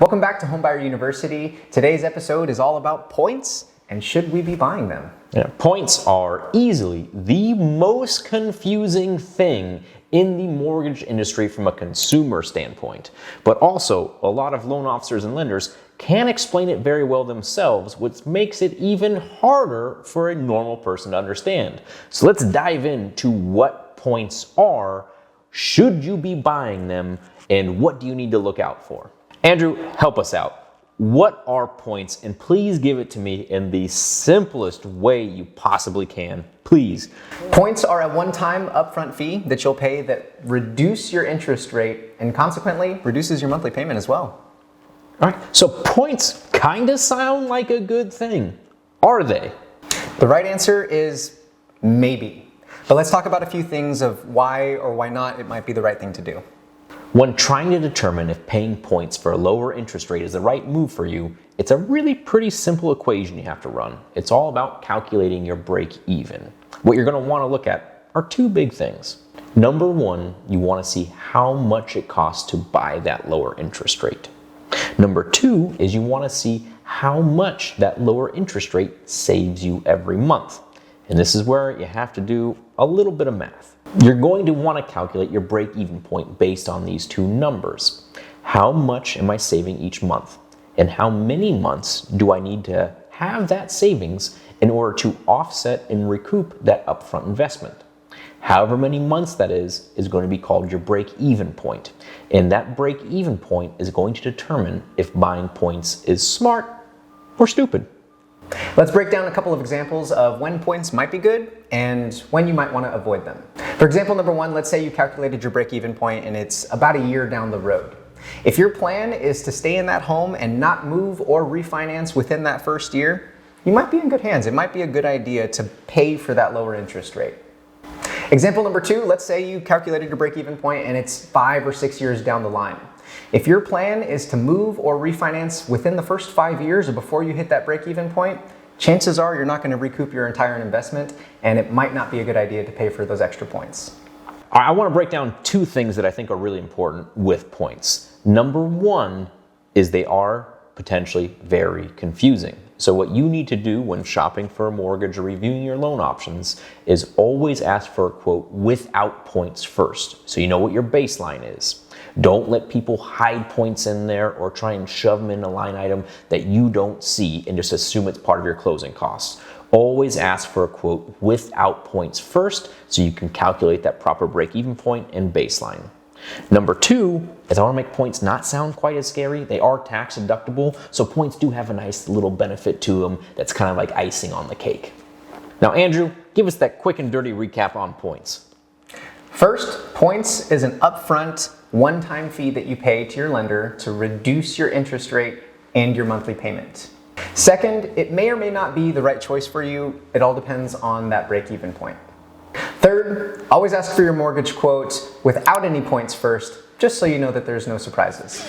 Welcome back to Homebuyer University. Today's episode is all about points and should we be buying them? Yeah, points are easily the most confusing thing in the mortgage industry from a consumer standpoint. But also, a lot of loan officers and lenders can't explain it very well themselves, which makes it even harder for a normal person to understand. So let's dive into what points are, should you be buying them, and what do you need to look out for? Andrew, help us out. What are points? And please give it to me in the simplest way you possibly can. Please. Points are a one-time upfront fee that you'll pay that reduce your interest rate and consequently reduces your monthly payment as well. All right, so points kind of sound like a good thing. Are they? The right answer is maybe. But let's talk about a few things of why or why not it might be the right thing to do. When trying to determine if paying points for a lower interest rate is the right move for you, it's a really pretty simple equation you have to run. It's all about calculating your break even. What you're going to want to look at are two big things. Number one, you want to see how much it costs to buy that lower interest rate. Number two is you want to see how much that lower interest rate saves you every month. And this is where you have to do a little bit of math. You're going to want to calculate your break-even point based on these two numbers. How much am I saving each month? And how many months do I need to have that savings in order to offset and recoup that upfront investment? However many months that is going to be called your break-even point. And that break-even point is going to determine if buying points is smart or stupid. Let's break down a couple of examples of when points might be good and when you might want to avoid them. For example number one, let's say you calculated your break-even point and it's about a year down the road. If your plan is to stay in that home and not move or refinance within that first year, you might be in good hands. It might be a good idea to pay for that lower interest rate. Example number two, let's say you calculated your break-even point and it's 5 or 6 years down the line. If your plan is to move or refinance within the first 5 years or before you hit that break-even point, chances are you're not going to recoup your entire investment and it might not be a good idea to pay for those extra points. I want to break down two things that I think are really important with points. Number one is they are potentially very confusing. So what you need to do when shopping for a mortgage or reviewing your loan options is always ask for a quote without points first, so you know what your baseline is. Don't let people hide points in there or try and shove them in a line item that you don't see and just assume it's part of your closing costs. Always ask for a quote without points first so you can calculate that proper break-even point and baseline. Number two is I want to make points not sound quite as scary. They are tax deductible, so points do have a nice little benefit to them that's kind of like icing on the cake. Now, Andrew, give us that quick and dirty recap on points. First, points is an upfront one-time fee that you pay to your lender to reduce your interest rate and your monthly payment. Second, it may or may not be the right choice for you. It all depends on that break-even point. Third, always ask for your mortgage quote without any points first, just so you know that there's no surprises.